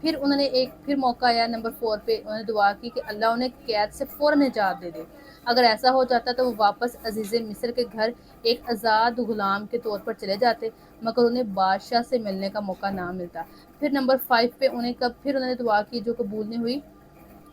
پھر انہوں نے ایک پھر موقع آیا نمبر 4 پہ، انہوں نے دعا کی کہ اللہ انہیں قید سے فوراً نجات دے دے۔ اگر ایسا ہو جاتا تو وہ واپس عزیز مصر کے گھر ایک آزاد غلام کے طور پر چلے جاتے، مگر انہیں بادشاہ سے ملنے کا موقع نہ ملتا۔ پھر نمبر 5 پہ پھر انہوں نے دعا کی جو قبول نہیں ہوئی۔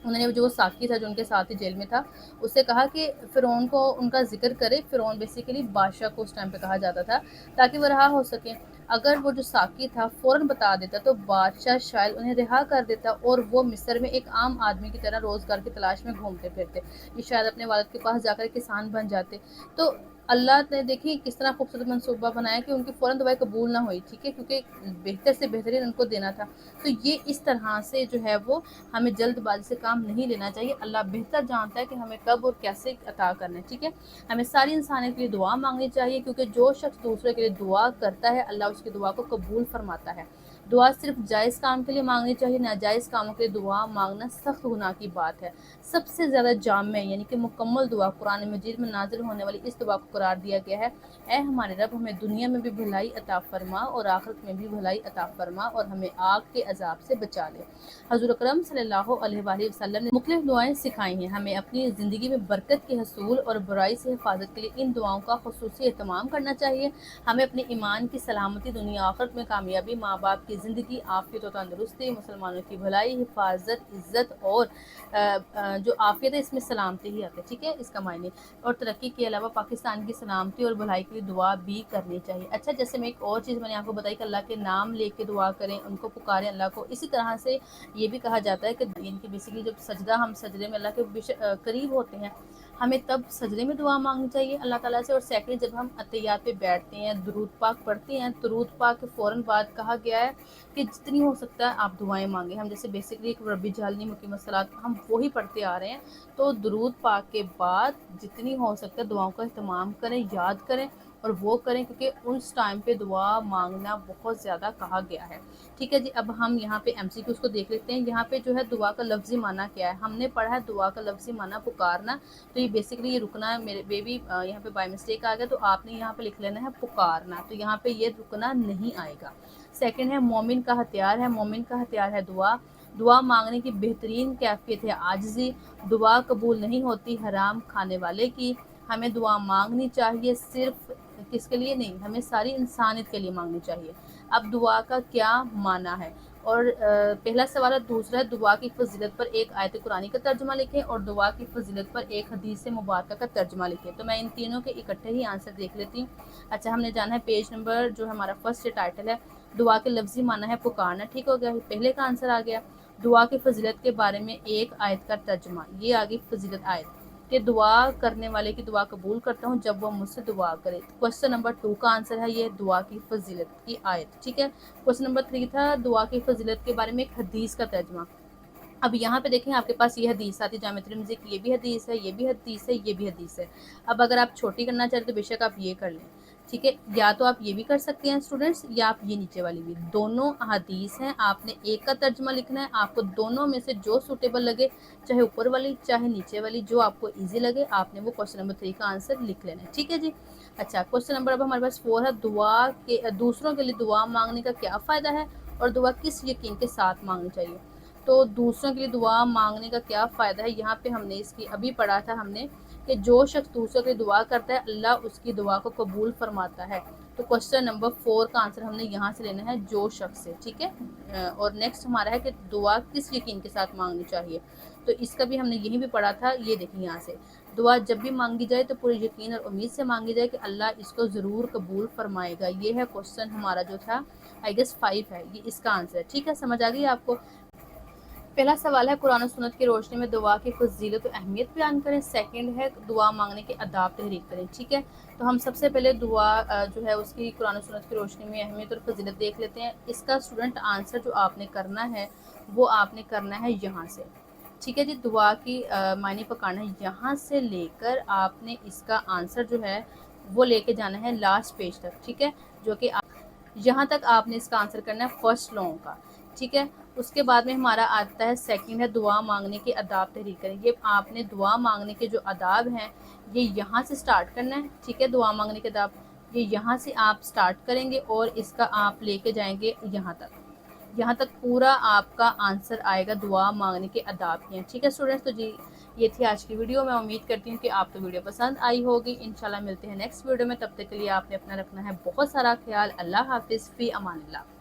انہوں نے جو ساقی تھا جو ان کے ساتھ ہی جیل میں تھا، اس سے کہا کہ فرعون کو ان کا ذکر کرے۔ فرعون بیسیکلی بادشاہ کو اس ٹائم پہ کہا جاتا تھا، تاکہ وہ رہا ہو سکے۔ اگر وہ جو ساقی تھا فوراً بتا دیتا تو بادشاہ شاید انہیں رہا کر دیتا اور وہ مصر میں ایک عام آدمی کی طرح روزگار کی تلاش میں گھومتے پھرتے، یہ شاید اپنے والد کے پاس جا کر کسان بن جاتے۔ تو اللہ نے دیکھی کس طرح خوبصورت منصوبہ بنایا کہ ان کی فوراً دعائیں قبول نہ ہوئی، ٹھیک ہے، کیونکہ بہتر سے بہترین ان کو دینا تھا۔ تو یہ اس طرح سے جو ہے وہ ہمیں جلد بازی سے کام نہیں لینا چاہیے۔ اللہ بہتر جانتا ہے کہ ہمیں کب اور کیسے عطا کرنا ہے، ٹھیک ہے۔ ہمیں ساری انسانیت کے لیے دعا مانگنی چاہیے، کیونکہ جو شخص دوسرے کے لیے دعا کرتا ہے اللہ اس کی دعا کو قبول فرماتا ہے۔ دعا صرف جائز کام کے لیے مانگنی چاہیے، ناجائز کاموں کے لیے دعا مانگنا سخت گناہ کی بات ہے۔ سب سے زیادہ جامع یعنی کہ مکمل دعا قرآن مجید میں نازل ہونے والی اس دعا کو قرار دیا گیا ہے، اے ہمارے رب ہمیں دنیا میں بھی بھلائی عطا فرما اور آخرت میں بھی بھلائی عطا فرما اور ہمیں آگ کے عذاب سے بچا لے۔ حضور اکرم صلی اللہ علیہ وآلہ وسلم نے مختلف دعائیں سکھائی ہیں، ہمیں اپنی زندگی میں برکت کے حصول اور برائی سے حفاظت کے لیے ان دعاؤں کا خصوصی اہتمام کرنا چاہیے۔ ہمیں اپنے ایمان کی سلامتی، دنیا آخرت میں کامیابی، ماں باپ کی زندگی، عافیت و تندرستی، مسلمانوں کی بھلائی، حفاظت، عزت اور جو عافیت ہے اس میں سلامتی ہی آتی ہے، ٹھیک ہے، اس کا معنی اور ترقی کے علاوہ پاکستان کی سلامتی اور بھلائی کے لیے دعا بھی کرنی چاہیے۔ اچھا، جیسے میں ایک اور چیز میں نے آپ کو بتائی کہ اللہ کے نام لے کے دعا کریں، ان کو پکاریں اللہ کو۔ اسی طرح سے یہ بھی کہا جاتا ہے کہ بیسیکلی جب ہم سجدے میں اللہ کے قریب ہوتے ہیں، ہمیں تب سجدے میں دعا مانگنی چاہیے اللہ تعالیٰ سے۔ اور سیکنڈ، جب ہم اتحیات پہ بیٹھتے ہیں، درود پاک پڑھتے ہیں، درود پاک کے فوراً بعد کہا گیا ہے کہ جتنی ہو سکتا ہے آپ دعائیں مانگیں۔ ہم جیسے بیسیکلی ربی جعلنی مقیم الصلاۃ ہم وہی پڑھتے آ رہے ہیں، تو درود پاک کے بعد جتنی ہو سکتا ہے دعاؤں کا اہتمام کریں، یاد کریں اور وہ کریں، کیونکہ اس ٹائم پہ دعا مانگنا بہت زیادہ کہا گیا ہے، ٹھیک ہے جی۔ اب ہم یہاں پہ ایم سی کیو اس کو دیکھ لیتے ہیں۔ یہاں پہ جو ہے دعا کا لفظی معنی کیا ہے، ہم نے پڑھا ہے دعا کا لفظی معنی پکارنا، تو یہ بیسیکلی یہ رکنا ہے، میرے بیبی یہاں پہ بائی مسٹیک آ گیا تو آپ نے یہاں پہ لکھ لینا ہے پکارنا، تو یہاں پہ یہ رکنا نہیں آئے گا۔ سیکنڈ ہے مومن کا ہتھیار ہے، مومن کا ہتھیار ہے دعا۔ دعا مانگنے کی بہترین کیفیت ہے عاجزی، دعا قبول نہیں ہوتی حرام کھانے والے کی۔ ہمیں دعا مانگنی چاہیے، صرف کس کے لیے نہیں، ہمیں ساری انسانیت کے لیے مانگنی چاہیے۔ اب دعا کا کیا معنی ہے، اور پہلا سوال ہے، دوسرا ہے دعا کی فضیلت پر ایک آیت قرآنی کا ترجمہ لکھیں اور دعا کی فضیلت پر ایک حدیث مبارکہ کا ترجمہ لکھیں۔ تو میں ان تینوں کے اکٹھے ہی آنسر دیکھ لیتی ہوں۔ اچھا، ہم نے جانا ہے پیج نمبر جو ہمارا فرسٹ ٹائٹل ہے، دعا کے لفظی معنی ہے پکارنا، ٹھیک ہو گیا، پہلے کا آنسر آ گیا۔ دعا کی فضیلت کے بارے میں ایک آیت کا ترجمہ، یہ آگئی فضیلت آیت کہ دعا کرنے والے کی دعا قبول کرتا ہوں جب وہ مجھ سے دعا کرے۔ کوسچن نمبر 2 کا آنسر ہے یہ دعا کی فضیلت کی آیت، ٹھیک ہے۔ کوسچن نمبر 3 تھا دعا کی فضیلت کے بارے میں ایک حدیث کا ترجمہ۔ اب یہاں پہ دیکھیں آپ کے پاس یہ حدیث آتی ہے جامع ترمذی کی، یہ بھی حدیث ہے، یہ بھی حدیث ہے، یہ بھی حدیث ہے۔ اب اگر آپ چھوٹی کرنا چاہتے تو بے شک آپ یہ کر لیں، ٹھیک ہے، یا تو آپ یہ بھی کر سکتے ہیں اسٹوڈنٹس، یا آپ یہ نیچے والی بھی، دونوں حدیث ہیں، آپ نے ایک کا ترجمہ لکھنا ہے، آپ کو دونوں میں سے جو سوٹیبل لگے، چاہے اوپر والی چاہے نیچے والی، جو آپ کو ایزی لگے آپ نے وہ کوسچن نمبر 3 کا آنسر لکھ لینا ہے، ٹھیک ہے جی۔ اچھا، کوسچن نمبر اب ہمارے پاس 4 ہے، دعا کے دوسروں کے لیے دعا مانگنے کا کیا فائدہ ہے اور دعا کس یقین کے ساتھ مانگنی چاہیے۔ تو دوسروں کے لیے دعا مانگنے کا کیا فائدہ ہے، یہاں پہ ہم نے اس کی ابھی پڑھا تھا ہم نے کہ جو شخص دوسروں کے لیے دعا کرتا ہے اللہ اس کی دعا کو قبول فرماتا ہے۔ تو کوسچن نمبر 4 کا آنسر ہم نے یہاں سے لینا ہے جو شخص سے، ٹھیک ہے۔ اور نیکسٹ ہمارا ہے کہ دعا کس یقین کے ساتھ مانگنی چاہیے، تو اس کا بھی ہم نے یہی بھی پڑھا تھا، یہ دیکھیں یہاں سے دعا جب بھی مانگی جائے تو پورے یقین اور امید سے مانگی جائے کہ اللہ اس کو ضرور قبول فرمائے گا۔ یہ ہے کوسچن ہمارا جو تھا آئی گیس 5 ہے، یہ اس کا آنسر ہے، ٹھیک ہے، سمجھ آ گئی آپ کو۔ پہلا سوال ہے قرآن و سنت کی روشنی میں دعا کی فضیلت و اہمیت بیان کریں، سیکنڈ ہے دعا مانگنے کے آداب تحریر کریں، ٹھیک ہے۔ تو ہم سب سے پہلے دعا جو ہے اس کی قرآن و سنت کی روشنی میں اہمیت اور فضیلت دیکھ لیتے ہیں۔ اس کا اسٹوڈنٹ آنسر جو آپ نے کرنا ہے وہ آپ نے کرنا ہے یہاں سے، ٹھیک ہے جی۔ دعا کی معنی پکارنا ہے، یہاں سے لے کر آپ نے اس کا آنسر جو ہے وہ لے کے جانا ہے لاسٹ پیج تک، ٹھیک ہے، جو کہ یہاں تک آپ نے اس کا آنسر کرنا ہے فرسٹ لانگ کا، ٹھیک ہے۔ اس کے بعد میں ہمارا آتا ہے سیکنڈ ہے دعا مانگنے کے آداب تحریر کریں۔ یہ آپ نے دعا مانگنے کے جو آداب ہیں یہ یہاں سے سٹارٹ کرنا ہے، ٹھیک ہے، دعا مانگنے کے آداب یہ یہاں سے آپ سٹارٹ کریں گے اور اس کا آپ لے کے جائیں گے یہاں تک، یہاں تک پورا آپ کا آنسر آئے گا دعا مانگنے کے آداب کے. ٹھیک ہے اسٹوڈنٹس، تو جی یہ تھی آج کی ویڈیو. میں امید کرتی ہوں کہ آپ کو ویڈیو پسند آئی ہوگی. انشاءاللہ ملتے ہیں نیکسٹ ویڈیو میں. تب تک کے لیے آپ نے اپنا رکھنا ہے بہت سارا خیال. اللہ حافظ، فی امان اللہ.